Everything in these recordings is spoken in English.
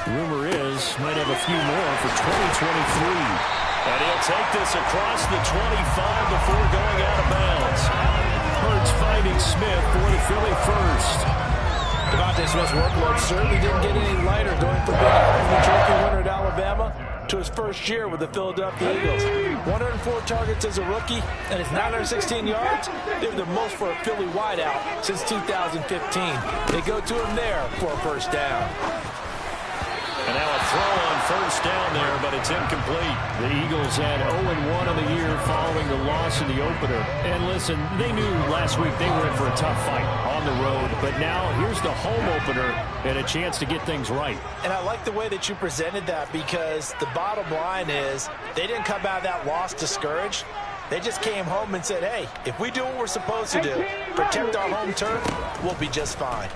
Rumor is, might have a few more for 2023. And he'll take this across the 25 before going out of bounds. Hurts finding Smith for the Philly first. Devontae Smith's workload certainly didn't get any lighter going from being a Heisman Trophy winner at Alabama to his first year with the Philadelphia Eagles. 104 targets as a rookie, and his 916 yards, they were the most for a Philly wideout since 2015. They go to him there for a first down. And now a throw on first down there, but it's incomplete. The Eagles had 0-1 on the year following the loss in the opener. And listen, they knew last week they were in for a tough fight on the road. But now here's the home opener and a chance to get things right. And I like the way that you presented that, because the bottom line is they didn't come out of that loss discouraged. They just came home and said, hey, if we do what we're supposed to do, protect our home turf, we'll be just fine.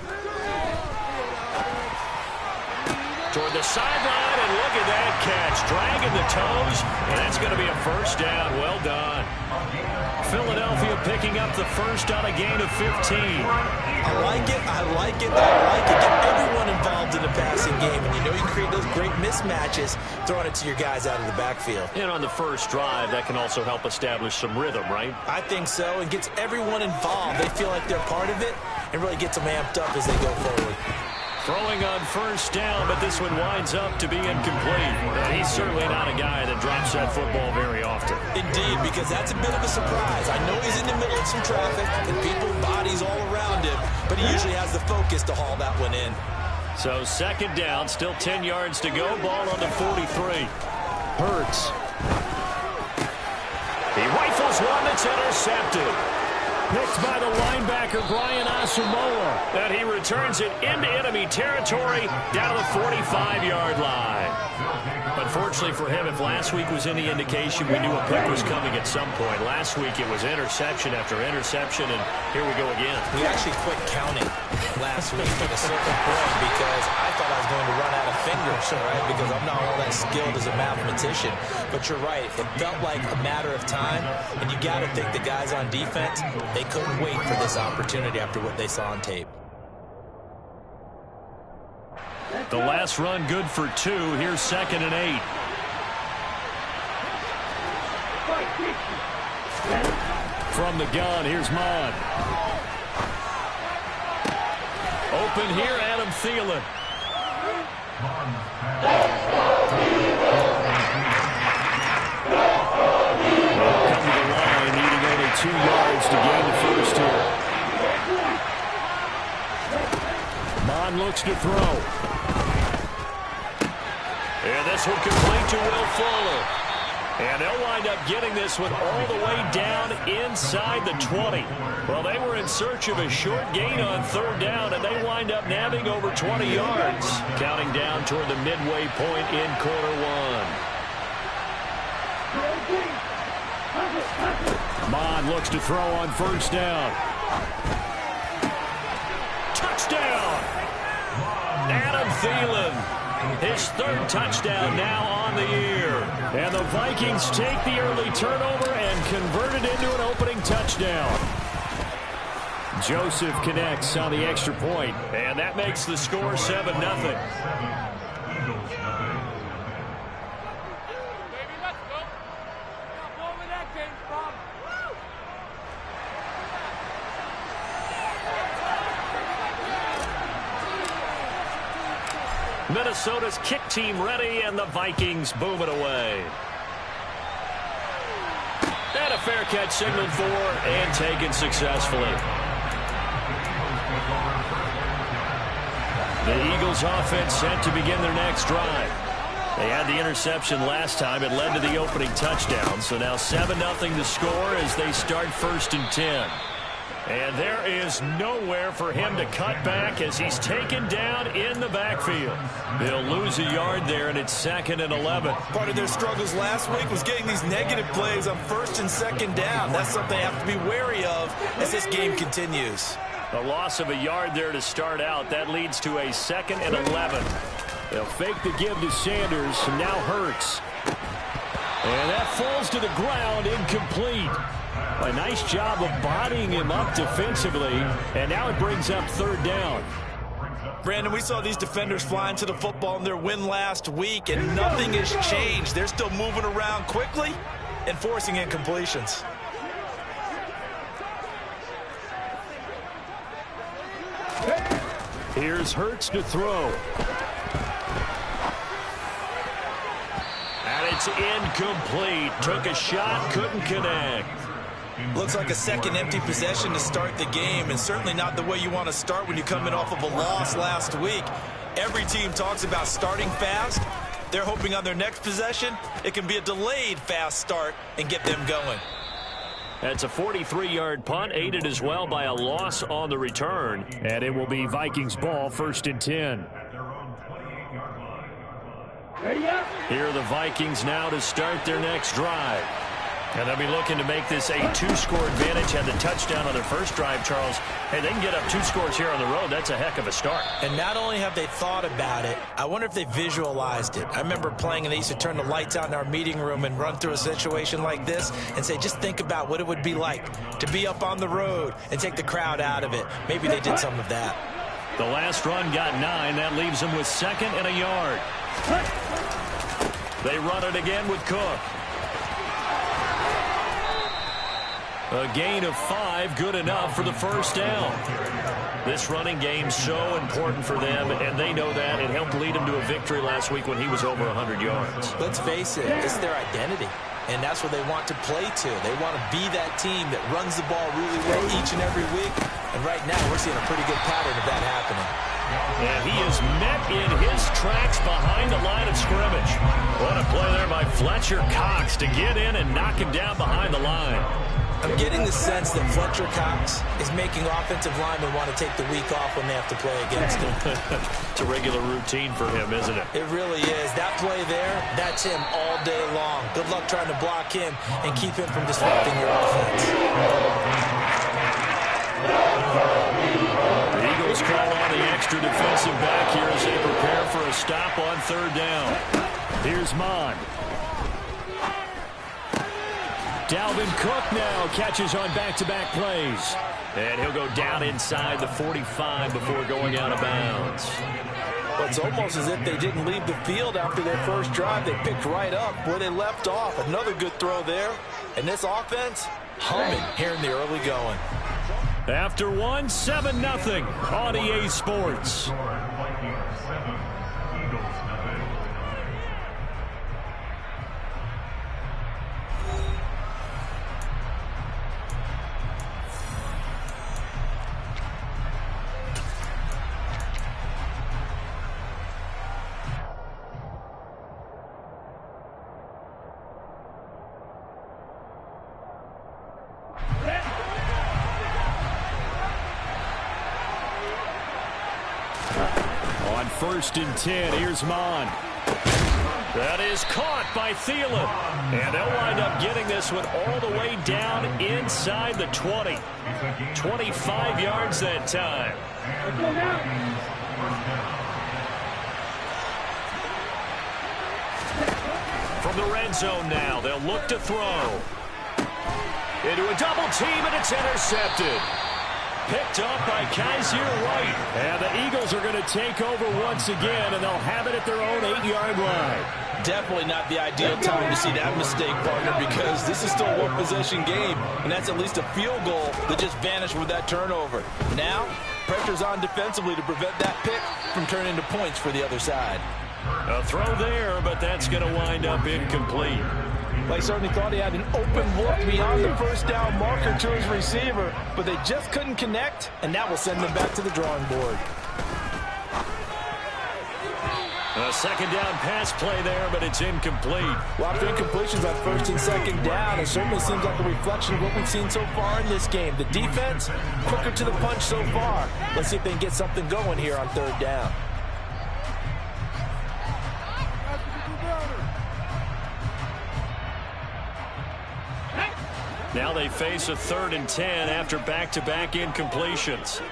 Toward the sideline, and look at that catch. Dragging the toes, and that's going to be a first down. Well done. Philadelphia picking up the first on a gain of 15. I like it, I like it, I like it. Get everyone involved in the passing game, and you know you create those great mismatches throwing it to your guys out of the backfield. And on the first drive, that can also help establish some rhythm, right? I think so, and gets everyone involved. They feel like they're part of it, and really gets them amped up as they go forward. Throwing on first down, but this one winds up to be incomplete. And he's certainly not a guy that drops that football very often. Indeed, because that's a bit of a surprise. I know he's in the middle of some traffic and people, bodies all around him, but he usually has the focus to haul that one in. So second down, still 10 yards to go. Ball on the 43. Hurts. He rifles one that's intercepted. Picked by the linebacker, Brian Asamoah. And he returns it into enemy territory down to the 45-yard line. Unfortunately for him, if last week was any indication, we knew a pick was coming at some point. Last week it was interception after interception, and here we go again. We actually quit counting last week at a certain point because I thought I was going to run out of fingers, right? Because I'm not all that skilled as a mathematician. But you're right. It felt like a matter of time, and you got to think the guys on defense, they couldn't wait for this opportunity after what they saw on tape. The last run good for 2. Here's 2nd and 8. From the gun, here's Mod. Open here, Adam Thielen. Come to the line, needing only 2 yards to gain the first here. Mod looks to throw. And this one complete to Will Fuller. And they'll wind up getting this one all the way down inside the 20. Well, they were in search of a short gain on third down, and they wind up nabbing over 20 yards. Counting down toward the midway point in quarter one. Mod looks to throw on first down. Touchdown! Adam Thielen. His 3rd touchdown now on the year. And the Vikings take the early turnover and convert it into an opening touchdown. Joseph connects on the extra point. And that makes the score 7-0. Minnesota's kick team ready, and the Vikings boom it away. And a fair catch signaled for and taken successfully. The Eagles offense set to begin their next drive. They had the interception last time. It led to the opening touchdown. So now 7-0 to score as they start 1st and 10. And there is nowhere for him to cut back as he's taken down in the backfield. They'll lose a yard there, and it's 2nd and 11. Part of their struggles last week was getting these negative plays on 1st and 2nd down. That's something they have to be wary of as this game continues. A loss of a yard there to start out. That leads to a 2nd and 11. They'll fake the give to Sanders, and now Hurts. And that falls to the ground, incomplete. A nice job of bodying him up defensively, and now it brings up 3rd down. Brandon, we saw these defenders flying to the football in their win last week, and nothing has changed. They're still moving around quickly and forcing incompletions. Here's Hurts to throw. And it's incomplete. Took a shot, couldn't connect. Looks like a second empty possession to start the game, and certainly not the way you want to start when you come in off of a loss last week. Every team talks about starting fast. They're hoping on their next possession it can be a delayed fast start and get them going. That's a 43-yard punt, aided as well by a loss on the return. And it will be Vikings ball, 1st and 10. Here are the Vikings now to start their next drive. And they'll be looking to make this a 2-score advantage. Had the touchdown on their first drive, Charles. Hey, they can get up 2 scores here on the road. That's a heck of a start. And not only have they thought about it, I wonder if they visualized it. I remember playing, and they used to turn the lights out in our meeting room and run through a situation like this and say, just think about what it would be like to be up on the road and take the crowd out of it. Maybe they did some of that. The last run got 9. That leaves them with 2nd and a yard. They run it again with Cook. A gain of 5, good enough for the first down. This running game's so important for them, and they know that. It helped lead them to a victory last week when he was over 100 yards. Let's face it, it's their identity, and that's what they want to play to. They want to be that team that runs the ball really well each and every week, and right now we're seeing a pretty good pattern of that happening. And he is met in his tracks behind the line of scrimmage. What a play there by Fletcher Cox to get in and knock him down behind the line. I'm getting the sense that Fletcher Cox is making offensive linemen want to take the week off when they have to play against him. It's a regular routine for him, isn't it? It really is. That play there, that's him all day long. Good luck trying to block him and keep him from disrupting your offense. The Eagles call on the extra defensive back here as they prepare for a stop on 3rd down. Here's Mond. Dalvin Cook now catches on back-to-back plays. And he'll go down inside the 45 before going out of bounds. Well, it's almost as if they didn't leave the field after their first drive. They picked right up where they left off. Another good throw there. And this offense, humming here in the early going. After 1, 7-0 on EA Sports. On 1st and 10, here's Mond. That is caught by Thielen. And they'll wind up getting this one all the way down inside the 20. 25 yards that time. From the red zone now, they'll look to throw. Into a double team, and it's intercepted. Picked up by Kaiser White. And the Eagles are going to take over once again, and they'll have it at their own 8-yard line. Definitely not the ideal time to see that mistake, partner, because this is still a one-possession game, and that's at least a field goal that just vanished with that turnover. Now, pressure's on defensively to prevent that pick from turning into points for the other side. A throw there, but that's going to wind up incomplete. They certainly thought he had an open look beyond the first down marker to his receiver, but they just couldn't connect, and that will send them back to the drawing board. A 2nd down pass play there, but it's incomplete. Lots of incompletions on 1st and 2nd down. It certainly seems like a reflection of what we've seen so far in this game. The defense, quicker to the punch so far. Let's see if they can get something going here on 3rd down. Now they face a 3rd and 10 after back-to-back incompletions.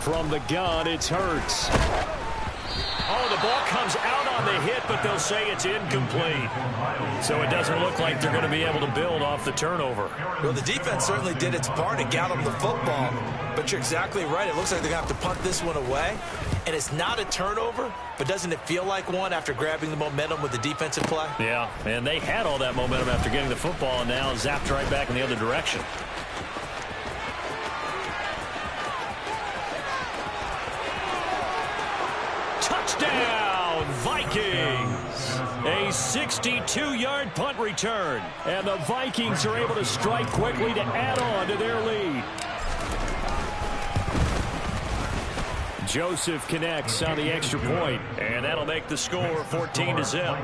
From the gun, it's Hurts. Oh, the ball comes out on the hit, but they'll say it's incomplete. So it doesn't look like they're going to be able to build off the turnover. Well, the defense certainly did its part to got them the football. But you're exactly right. It looks like they're going to have to punt this one away. And it's not a turnover, but doesn't it feel like one after grabbing the momentum with the defensive play? Yeah, and they had all that momentum after getting the football, and now zapped right back in the other direction. Touchdown, Vikings! A 62-yard punt return. And the Vikings are able to strike quickly to add on to their lead. Joseph connects on the extra point, and that'll make the score 14-0.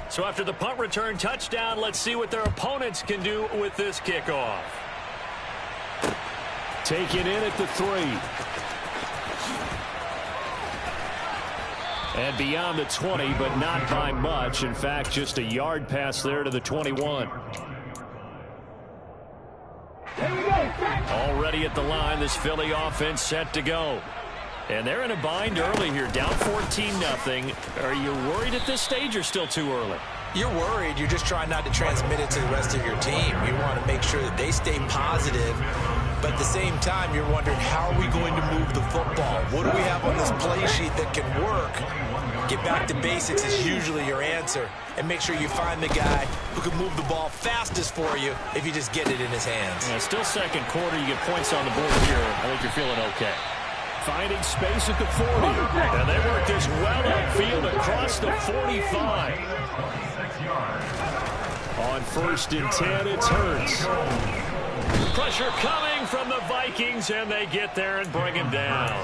So after the punt return touchdown, let's see what their opponents can do with this kickoff. Taken in at the 3. And beyond the 20, but not by much. In fact, just a yard pass there to the 21. Already at the line, this Philly offense set to go. And they're in a bind early here, down 14-0. Are you worried at this stage or still too early? You're worried. You're just trying not to transmit it to the rest of your team. You want to make sure that they stay positive. But at the same time, you're wondering, how are we going to move the football? What do we have on this play sheet that can work? Get back to basics is usually your answer. And make sure you find the guy who can move the ball fastest for you if you just get it in his hands. Yeah, still second quarter. You get points on the board here. I think you're feeling okay. Finding space at the 40. And they work this well upfield across the 45. On 1st and 10, it's Hurts. Pressure coming from the Vikings, and they get there and bring him down.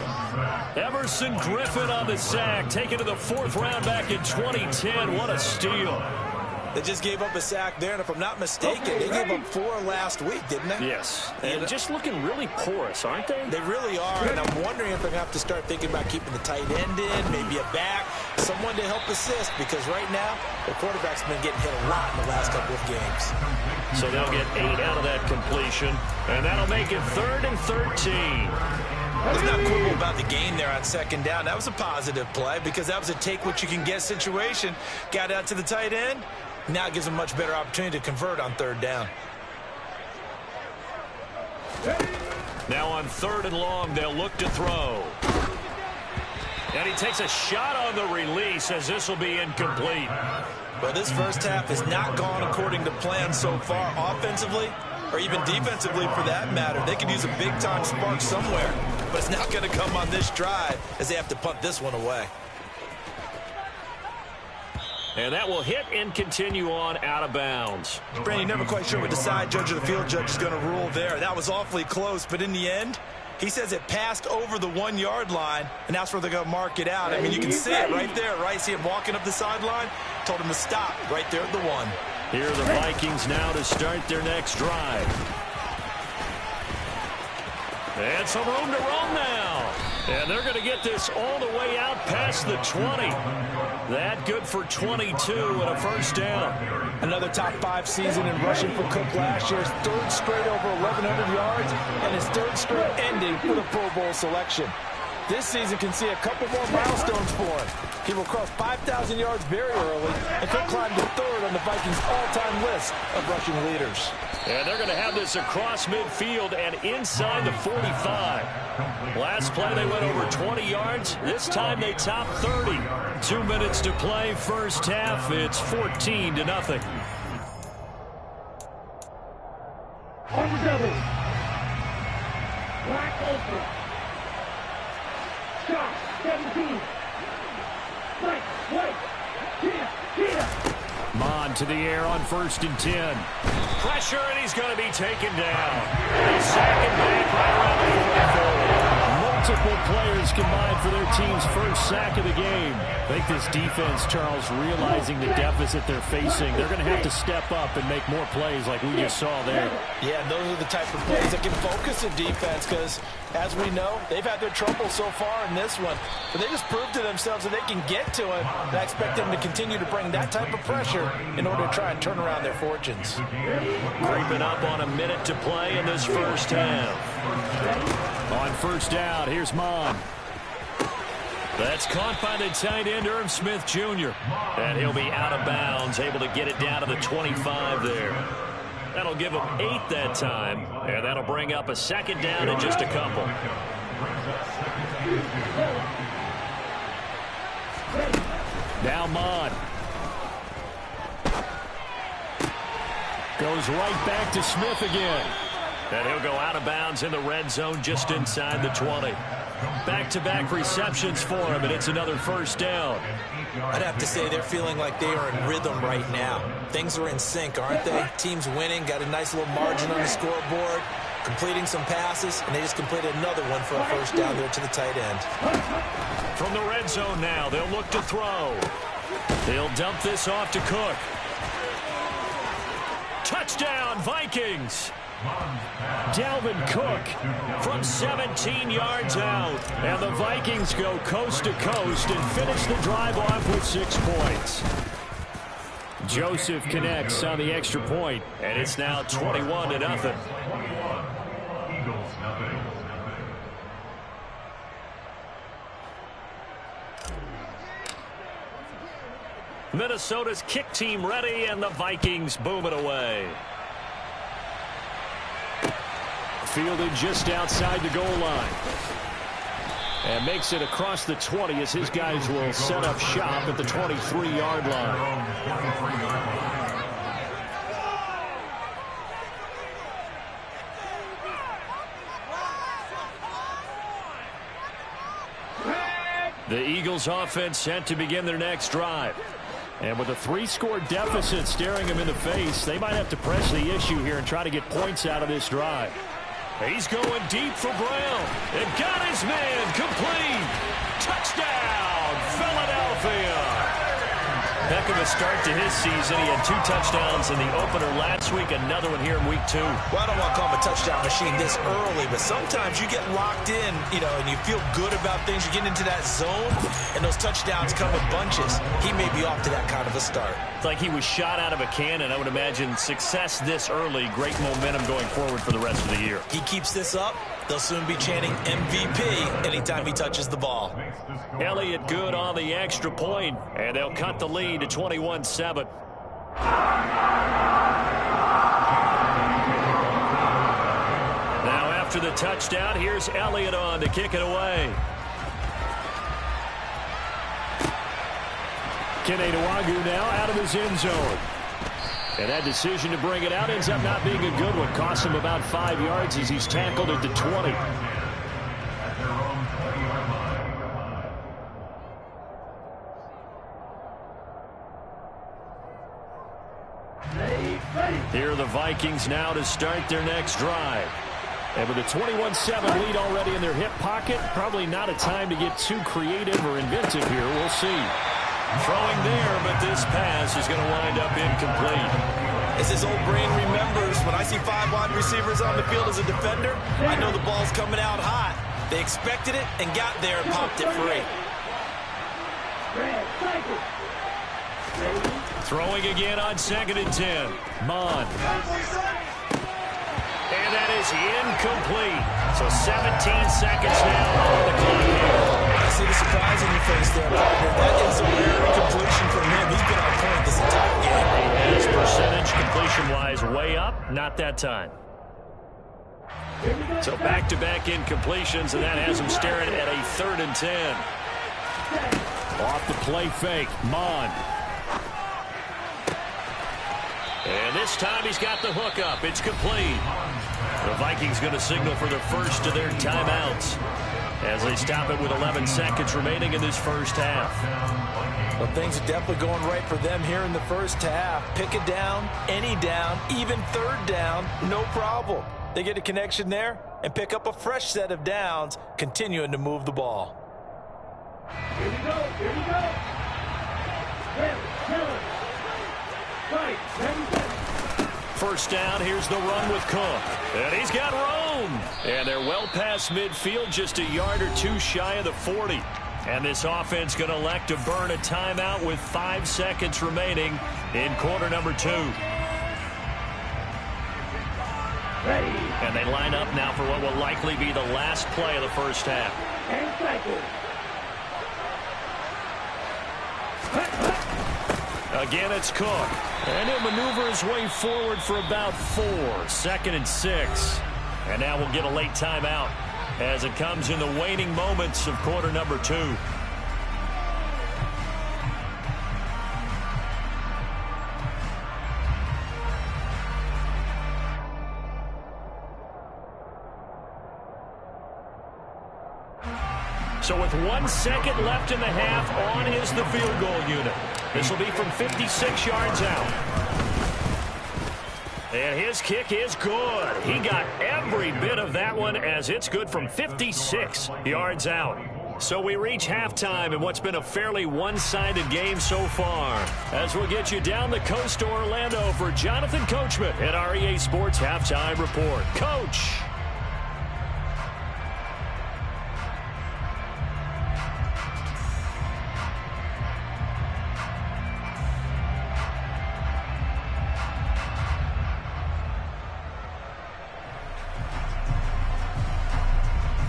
Everson Griffin on the sack, taken to the 4th round back in 2010. What a steal. They just gave up a sack there, and if I'm not mistaken, they gave up 4 last week, didn't they? Yes, and just looking really porous, aren't they? They really are, and I'm wondering if they're going to have to start thinking about keeping the tight end in, maybe a back, someone to help assist, because right now, the quarterback's been getting hit a lot in the last couple of games. So they'll get 8 out of that completion, and that'll make it 3rd and 13. Let's not quibble about the gain there on 2nd down. That was a positive play because that was a take-what-you-can-get situation. Got out to the tight end. Now it gives them a much better opportunity to convert on 3rd down. Now on 3rd and long, they'll look to throw. And he takes a shot on the release as this will be incomplete. Well, this first half has not gone according to plan so far offensively or even defensively for that matter. They could use a big-time spark somewhere, but it's not going to come on this drive as they have to punt this one away. And that will hit and continue on out of bounds. Brandon, you're never quite sure what the side judge or the field judge is going to rule there. That was awfully close, but in the end, he says it passed over the 1-yard line, and that's where they're going to mark it out. I mean, you can see it right there, right? See him walking up the sideline? Told him to stop right there at the 1. Here are the Vikings now to start their next drive. And some room to run now. And they're going to get this all the way out past the 20. That good for 22 and a 1st down. Another top 5 season in rushing for Cook last year. His 3rd straight over 1,100 yards and his 3rd straight ending with a Pro Bowl selection. This season can see a couple more milestones for him. He will cross 5,000 yards very early and could climb to 3rd on the Vikings' all-time list of rushing leaders. And they're going to have this across midfield and inside the 45. Last play they went over 20 yards. This time they top 30. 2 minutes to play first half. It's 14-0. Over double. Black open. Shot. 17. Wait. Cheetah. Mon to the air on 1st and 10. Pressure, and he's going to be taken down. They sack him back right around the 44. Multiple players combined for their team's first sack of the game. I think this defense, Charles, realizing the deficit they're facing, they're going to have to step up and make more plays like we just saw there. Yeah, those are the type of plays that can focus a defense because, as we know, they've had their trouble so far in this one. But they just proved to themselves that they can get to it. And I expect them to continue to bring that type of pressure in order to try and turn around their fortunes. Creeping up on a minute to play in this first half. On 1st down, here's Mon. That's caught by the tight end, Irv Smith Jr. And he'll be out of bounds, able to get it down to the 25 there. That'll give him 8 that time, and that'll bring up a second down in just a couple. Now Mon. Goes right back to Smith again. And he'll go out of bounds in the red zone just inside the 20. Back-to-back receptions for him, and it's another first down. I'd have to say they're feeling like they are in rhythm right now. Things are in sync, aren't they? Team's winning, got a nice little margin on the scoreboard, completing some passes, and they just completed another one for a first down there to the tight end. From the red zone now, they'll look to throw. They'll dump this off to Cook. Touchdown, Vikings! Dalvin Cook from 17 yards out. And the Vikings go coast to coast and finish the drive off with 6 points. Joseph connects on the extra point, and it's now 21-0. Minnesota's kick team ready, and the Vikings boom it away. Fielded just outside the goal line. And makes it across the 20 as his guys will set up shop at the 23-yard line. The Eagles offense set to begin their next drive. And with a 3-score deficit staring them in the face, they might have to press the issue here and try to get points out of this drive. He's going deep for Brown. And got his man complete. Touchdown, Philadelphia. Heck of a start to his season. He had 2 touchdowns in the opener last week, another one here in week 2. Well, I don't want to call him a touchdown machine this early, but sometimes you get locked in, and you feel good about things. You get into that zone, and those touchdowns come in bunches. He may be off to that kind of a start. It's like he was shot out of a cannon. I would imagine success this early, great momentum going forward for the rest of the year. He keeps this up, they'll soon be chanting MVP anytime he touches the ball. Elliott good on the extra point, and they'll cut the lead to 21-7. Now after the touchdown, here's Elliott on to kick it away. Kene Nwangwu now out of his end zone. And that decision to bring it out ends up not being a good one. Costs him about 5 yards as he's tackled at the 20. Here are the Vikings now to start their next drive. And with a 21-7 lead already in their hip pocket, probably not a time to get too creative or inventive here. We'll see. Throwing there, but this pass is going to wind up incomplete. As his old brain remembers, when I see 5 wide receivers on the field as a defender, I know the ball's coming out hot. They expected it and got there and popped it free. Throwing again on 2nd and 10. Mon. And that is incomplete. So 17 seconds now on the clock here. I see the surprise on your face there, partner. That is a rare completion from him. He's been on point this entire game. His percentage completion-wise way up, not that time. So back-to-back incompletions, and that has him staring at a 3rd and 10. Off the play fake, Mon. And this time he's got the hook up. It's complete. The Vikings going to signal for the first of their timeouts as they stop it with 11 seconds remaining in this first half. Well, things are definitely going right for them here in the first half. Pick it down, any down, even 3rd down, no problem. They get a connection there and pick up a fresh set of downs, continuing to move the ball. Here we go, here we go. 10, 9, 5, 7. First down, here's the run with Cook. And he's got room. And they're well past midfield, just a yard or 2 shy of the 40. And this offense going to elect to burn a timeout with 5 seconds remaining in quarter number 2. Ready. And they line up now for what will likely be the last play of the first half. And cycle. Again, it's Cook. And he'll maneuver his way forward for about 4. 2nd and 6. And now we'll get a late timeout as it comes in the waning moments of quarter number 2. So with 1 second left in the half, on is the field goal unit. This will be from 56 yards out. And his kick is good. He got every bit of that one as it's good from 56 yards out. So we reach halftime in what's been a fairly one-sided game so far. As we'll get you down the coast to Orlando for Jonathan Coachman at our EA Sports Halftime Report. Coach.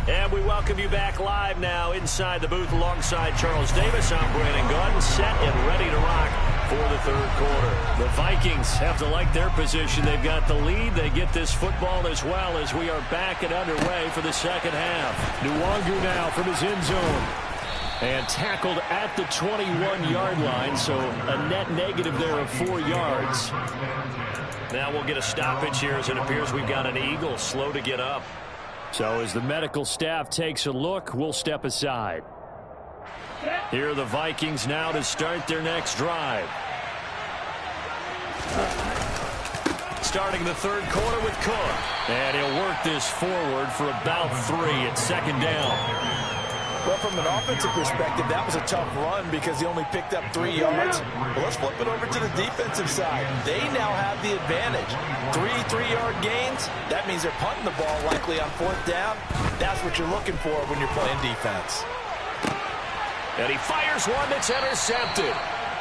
And we welcome you back live now inside the booth alongside Charles Davis. I'm Brandon Gaudin, set and ready to rock for the third quarter. The Vikings have to like their position. They've got the lead. They get this football as well as we are back and underway for the second half. Nwangu now from his end zone. And tackled at the 21-yard line, so a net negative there of 4 yards. Now we'll get a stoppage here as it appears we've got an Eagle slow to get up. So as the medical staff takes a look, we'll step aside. Here are the Vikings now to start their next drive. Starting the third quarter with Cook. And he'll work this forward for about 3 at 2nd down. Well, from an offensive perspective, that was a tough run because he only picked up 3 yards. But let's flip it over to the defensive side. They now have the advantage. 3 3-yard gains. That means they're punting the ball likely on 4th down. That's what you're looking for when you're playing defense. And he fires one that's intercepted.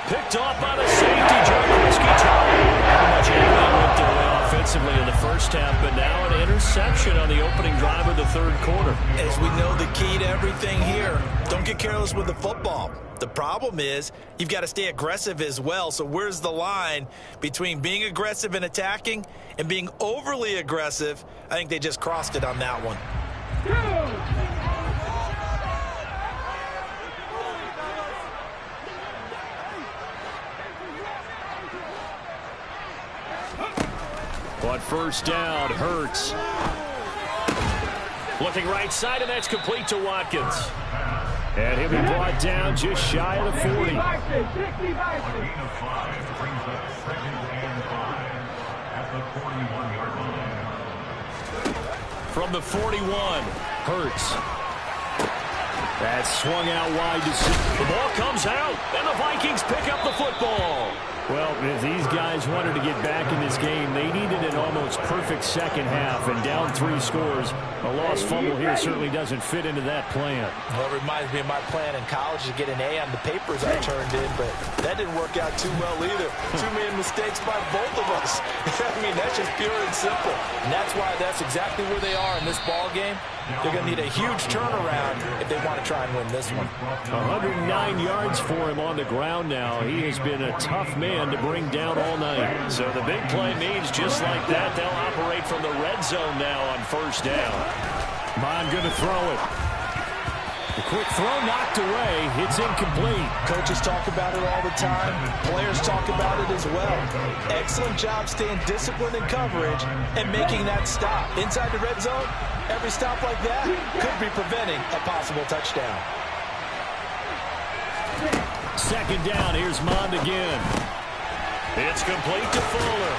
Picked off by the safety, Jarkowski. Pretty much everything went their way offensively in the first half, but now an interception on the opening drive of the third quarter. As we know, the key to everything here, don't get careless with the football. The problem is you've got to stay aggressive as well. So where's the line between being aggressive and attacking and being overly aggressive? I think they just crossed it on that one. On first down, Hurts. Looking right side, and that's complete to Watkins. And he'll be brought down just shy of the 40. From the 41, Hurts. That's swung out wide to the ball comes out, and the Vikings pick up the football. Well, if these guys wanted to get back in this game, they needed an almost perfect second half, and down 3 scores. A lost fumble here certainly doesn't fit into that plan. Well, it reminds me of my plan in college to get an A on the papers I turned in, but that didn't work out too well either. Too many mistakes by both of us. I mean, that's just pure and simple. And that's why that's exactly where they are in this ball game. They're going to need a huge turnaround if they want to try and win this one. 109 yards for him on the ground now. He has been a tough man to bring down all night. So the big play means just like that, they'll operate from the red zone now on first down. Bond going to throw it. The quick throw knocked away. It's incomplete. Coaches talk about it all the time. Players talk about it as well. Excellent job staying disciplined in coverage and making that stop. Inside the red zone, every stop like that could be preventing a possible touchdown. Second down. Here's Mond again. It's complete to Fuller.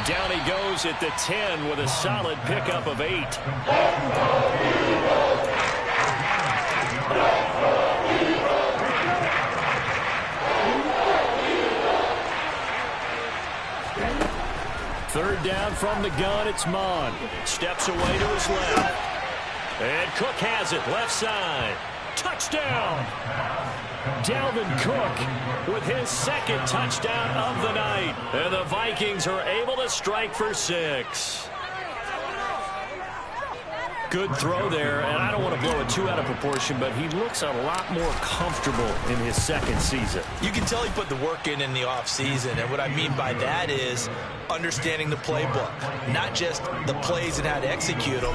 Down he goes at the 10 with a solid pickup of 8. Third down from the gun. It's Mond. Steps away to his left. And Cook has it left side. Touchdown! Dalvin Cook with his second touchdown of the night. And the Vikings are able to strike for 6. Good throw there, and I don't want to blow it too out of proportion, but he looks a lot more comfortable in his second season. You can tell he put the work in the offseason, and what I mean by that is understanding the playbook. Not just the plays and how to execute them,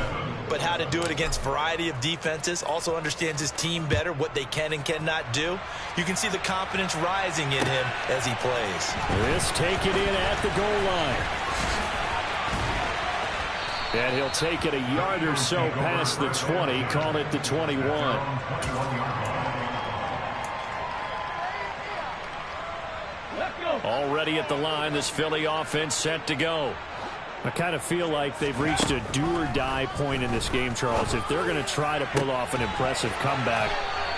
but how to do it against a variety of defenses. Also understands his team better, what they can and cannot do. You can see the confidence rising in him as he plays. This taken in at the goal line. And he'll take it a yard or so past the 20, call it the 21. Already at the line, this Philly offense set to go. I kind of feel like they've reached a do-or-die point in this game, Charles. If they're going to try to pull off an impressive comeback,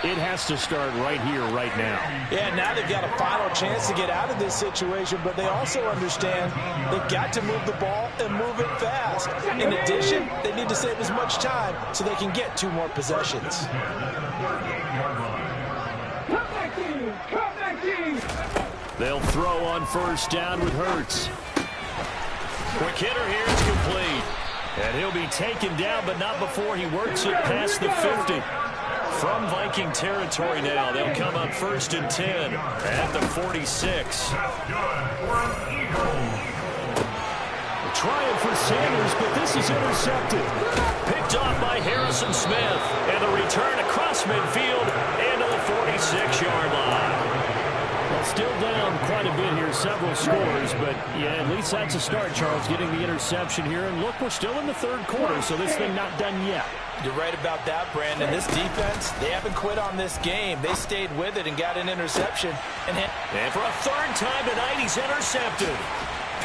it has to start right here, right now. Yeah, now they've got a final chance to get out of this situation, but they also understand they've got to move the ball and move it fast. In addition, they need to save as much time so they can get 2 more possessions. They'll throw on first down with Hurts. Quick hitter here, it's complete. And he'll be taken down, but not before he works it past the 50. From Viking territory now, they'll come up first and 10 at the 46. Trying for Sanders, but this is intercepted. Picked off by Harrison Smith. And the return across midfield into the 46-yard line. Well, still down quite a bit here, several scores, but yeah, at least that's a start, Charles, getting the interception here. And look, we're still in the third quarter, so this thing not done yet. You're right about that, Brandon. This defense, they haven't quit on this game. They stayed with it and got an interception. And for a third time tonight, he's intercepted.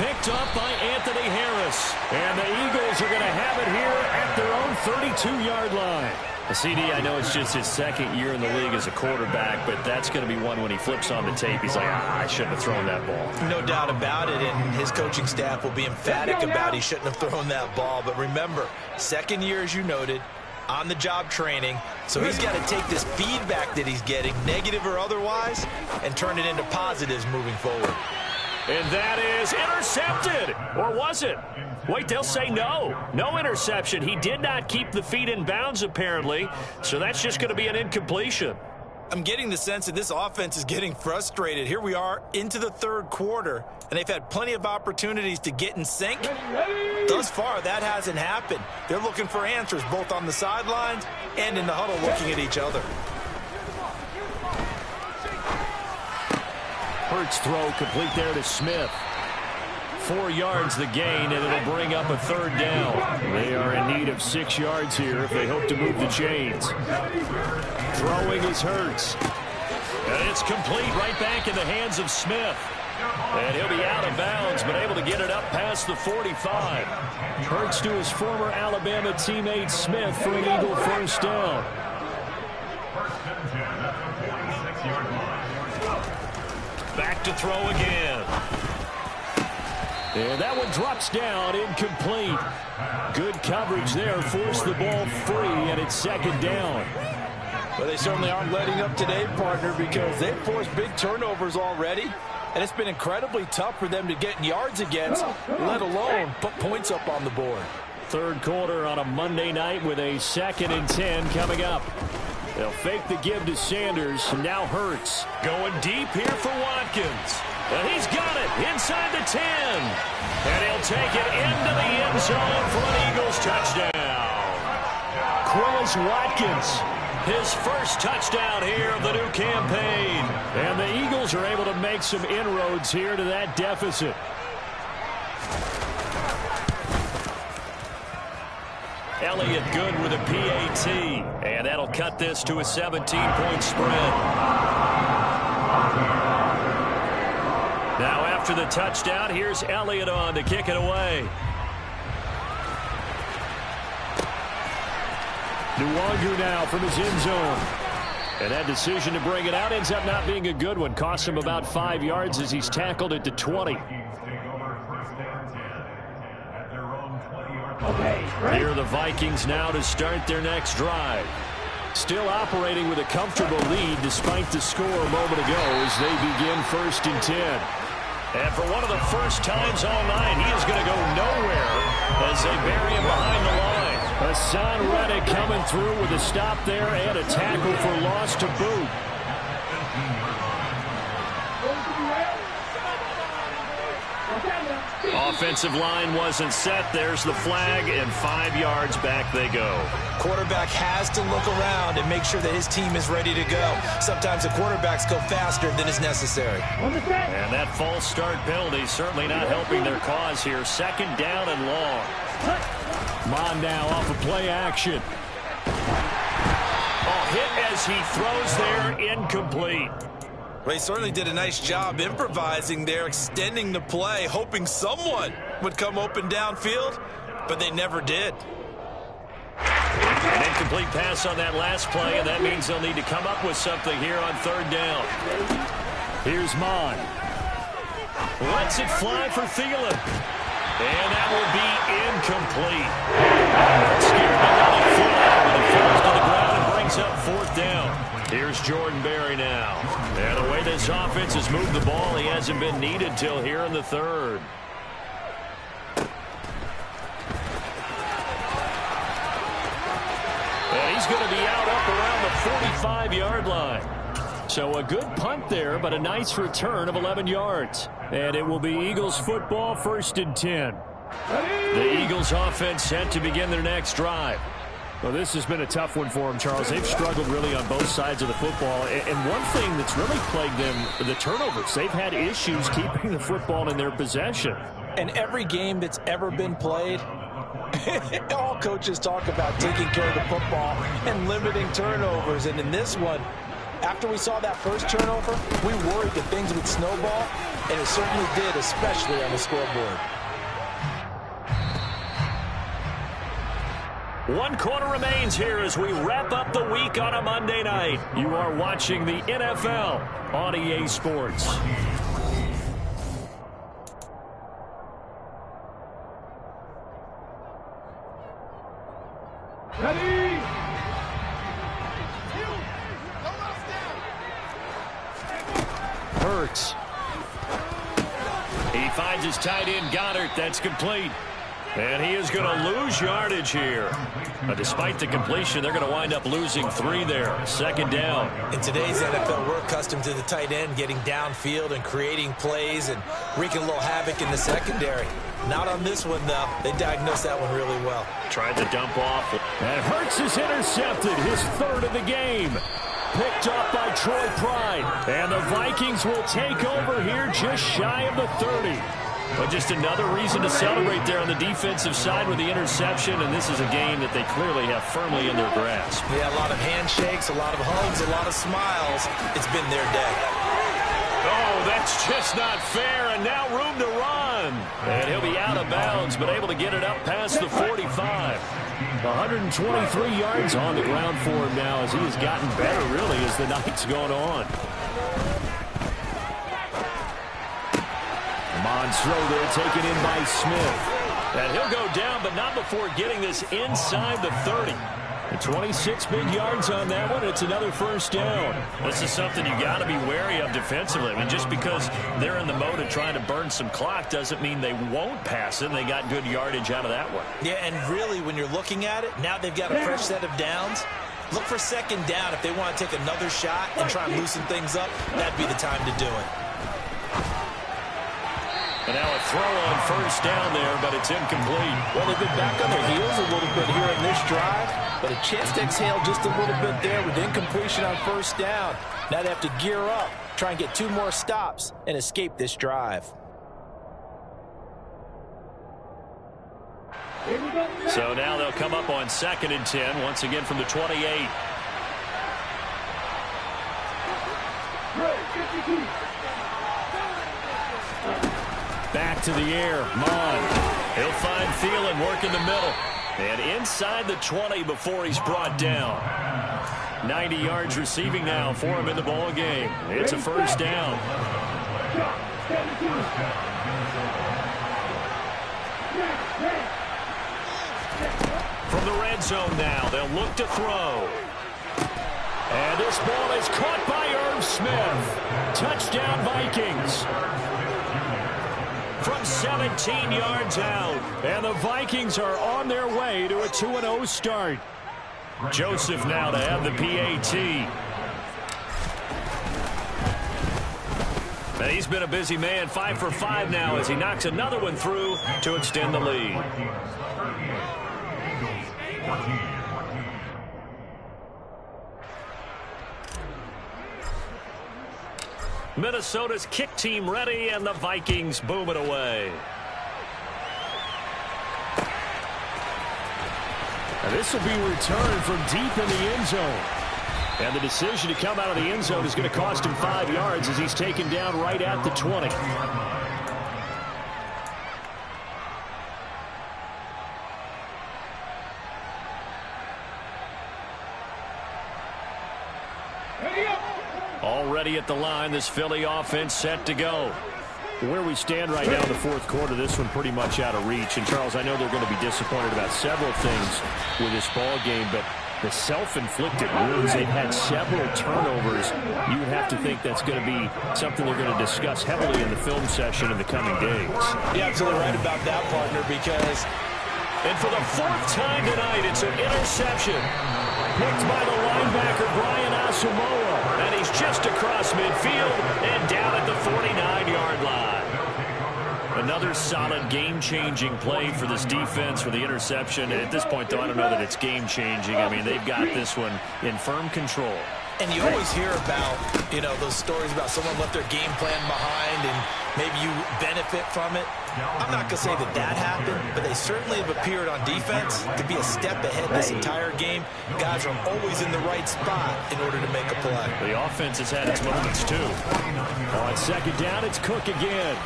Picked up by Anthony Harris. And the Eagles are going to have it here at their own 32-yard line. CD, I know it's just his second year in the league as a quarterback, but that's going to be one when he flips on the tape. He's like, I shouldn't have thrown that ball. No doubt about it, and his coaching staff will be emphatic about he shouldn't have thrown that ball. But remember, second year, as you noted, on-the-job training, so he's got to take this feedback that he's getting, negative or otherwise, and turn it into positives moving forward. And that is intercepted. Or was it? Wait, they'll say no. No interception. He did not keep the feet in bounds, apparently, so that's just going to be an incompletion. I'm getting the sense that this offense is getting frustrated. Here we are into the third quarter, and they've had plenty of opportunities to get in sync. Thus far, that hasn't happened. They're looking for answers both on the sidelines and in the huddle looking at each other. Hurts throw complete there to Smith. 4 yards the gain, and it'll bring up a third down. They are in need of 6 yards here if they hope to move the chains. Throwing is Hurts. And it's complete right back in the hands of Smith. And he'll be out of bounds, but able to get it up past the 45. Hurts to his former Alabama teammate Smith for an Eagle first down. Back to throw again. And that one drops down, incomplete. Good coverage there, forced the ball free, and it's second down. Well, they certainly aren't letting up today, partner, because they've forced big turnovers already, and it's been incredibly tough for them to get yards against, let alone put points up on the board. Third quarter on a Monday night with a 2nd and 10 coming up. They'll fake the give to Sanders, and now Hurts. Going deep here for Watkins. And he's got it inside the 10. And he'll take it into the end zone for an Eagles touchdown. Quez Watkins. His first touchdown here of the new campaign. And the Eagles are able to make some inroads here to that deficit. Elliott good with a PAT. And that'll cut this to a 17-point spread. Now after the touchdown, here's Elliott on to kick it away. Nwangu now from his end zone. And that decision to bring it out ends up not being a good one. Cost him about 5 yards as he's tackled at the 20. Here are the Vikings now to start their next drive. Still operating with a comfortable lead despite the score a moment ago as they begin 1st and 10. And for one of the first times all night, he is going to go nowhere as they bury him behind the line. Hassan Reddick coming through with a stop there and a tackle for loss to boot. Offensive line wasn't set. There's the flag, and 5 yards back they go. Quarterback has to look around and make sure that his team is ready to go. Sometimes the quarterbacks go faster than is necessary. And that false start penalty certainly not helping their cause here. 2nd down and long. Mon now off of play action. Hit as he throws there, incomplete. Well, he certainly did a nice job improvising there, extending the play, hoping someone would come open downfield, but they never did. An incomplete pass on that last play, and that means they'll need to come up with something here on 3rd down. Here's Mon. Lets it fly for Thielen. And that will be incomplete. Scared to let it fly, but it falls to the ground and brings up 4th down. Here's Jordan Berry now. And the way this offense has moved the ball, he hasn't been needed till here in the 3rd. And he's going to be out up around the 45-yard line. So a good punt there, but a nice return of 11 yards. And it will be Eagles football, 1st and 10. The Eagles offense set to begin their next drive. Well, this has been a tough one for them, Charles. They've struggled really on both sides of the football. And one thing that's really plagued them, the turnovers. They've had issues keeping the football in their possession. And every game that's ever been played, all coaches talk about taking care of the football and limiting turnovers. And in this one, after we saw that first turnover, we worried that things would snowball, and it certainly did, especially on the scoreboard. 1 quarter remains here as we wrap up the week on a Monday night. You are watching the NFL on EA Sports. Ready? Hurts. He finds his tight end, Goddard. That's complete. And he is going to lose yardage here. Despite the completion, they're going to wind up losing 3 there. 2nd down. In today's NFL, we're accustomed to the tight end getting downfield and creating plays and wreaking a little havoc in the secondary. Not on this one, though. They diagnosed that one really well. Tried to dump off. And Hurts is intercepted, his 3rd of the game. Picked up by Troy Pride. And the Vikings will take over here just shy of the 30. But just another reason to celebrate there on the defensive side with the interception, and this is a game that they clearly have firmly in their grasp. Yeah, a lot of handshakes, a lot of hugs, a lot of smiles. It's been their day. Oh, that's just not fair, and now room to run. And he'll be out of bounds, but able to get it up past the 45. 123 yards on the ground for him now as he has gotten better, really, as the night's gone on. Mon's throw there taken in by Smith. And he'll go down, but not before getting this inside the 30. 26 big yards on that one. It's another 1st down. This is something you got to be wary of defensively. I mean, just because they're in the mode of trying to burn some clock doesn't mean they won't pass it. They got good yardage out of that one. Yeah, and really, when you're looking at it, now they've got a fresh set of downs. Look for 2nd down. If they want to take another shot and try and loosen things up, that'd be the time to do it. And now a throw on 1st down there, but it's incomplete. Well, they've been back on their heels a little bit here in this drive, but a chance to exhale just a little bit there with incompletion on 1st down. Now they have to gear up, try and get 2 more stops, and escape this drive. So now they'll come up on 2nd and 10, once again from the 28. Back to the air, Mon. He'll find Thielen working the middle. And inside the 20 before he's brought down. 90 yards receiving now for him in the ball game. It's a 1st down. From the red zone now, they'll look to throw. And this ball is caught by Irv Smith. Touchdown, Vikings. from 17 yards out. And the Vikings are on their way to a 2-0 start. Joseph now to have the PAT. And he's been a busy man, 5 for 5 now as he knocks another one through to extend the lead. Minnesota's kick team ready, and the Vikings boom it away. And this will be returned from deep in the end zone. And the decision to come out of the end zone is going to cost him 5 yards as he's taken down right at the 20. Already at the line, this Philly offense set to go. Where we stand right now in the fourth quarter, this one pretty much out of reach. And, Charles, I know they're going to be disappointed about several things with this ball game, but the self-inflicted wounds, they've had several turnovers. You would have to think that's going to be something they're going to discuss heavily in the film session in the coming days. You're absolutely right about that, partner, because... And for the 4th time tonight, it's an interception. Picked by the linebacker, Brian Asamoah. And he's just across midfield and down at the 49-yard line. Another solid game-changing play for this defense for the interception. And at this point, though, I don't know that it's game-changing. I mean, they've got this one in firm control. And you always hear about, you know, those stories about someone left their game plan behind and maybe you benefit from it. I'm not going to say that that happened, but they certainly have appeared on defense to be a step ahead this entire game. Guys are always in the right spot in order to make a play. The offense has had its moments, too. On second down, it's Cook again.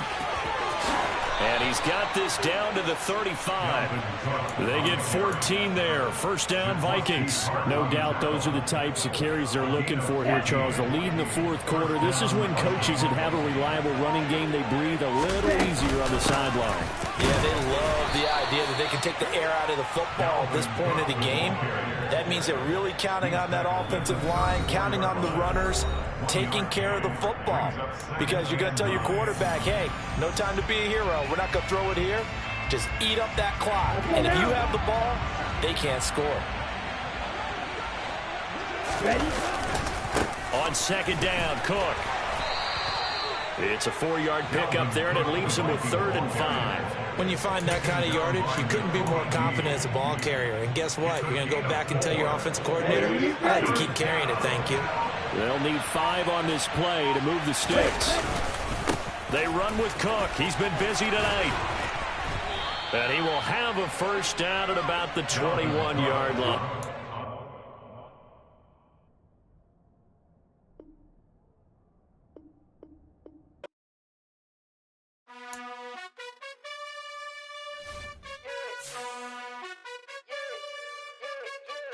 And he's got this down to the 35. They get 14 there. First down, Vikings. No doubt those are the types of carries they're looking for here, Charles. The lead in the fourth quarter. This is when coaches that have a reliable running game, they breathe a little easier on the sideline. Yeah, they love the idea that they can take the air out of the football at this point of the game. That means they're really counting on that offensive line, counting on the runners, taking care of the football. Because you're going to tell your quarterback, hey, no time to be a hero. We're not going to throw it here. Just eat up that clock. And if you have the ball, they can't score. On second down, Cook. It's a 4-yard pickup there, and it leaves him with 3rd and 5. When you find that kind of yardage, you couldn't be more confident as a ball carrier. And guess what? You're going to go back and tell your offensive coordinator, I like to keep carrying it, thank you. They'll need 5 on this play to move the sticks. They run with Cook. He's been busy tonight. And he will have a first down at about the 21-yard line.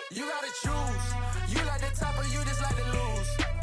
You gotta choose.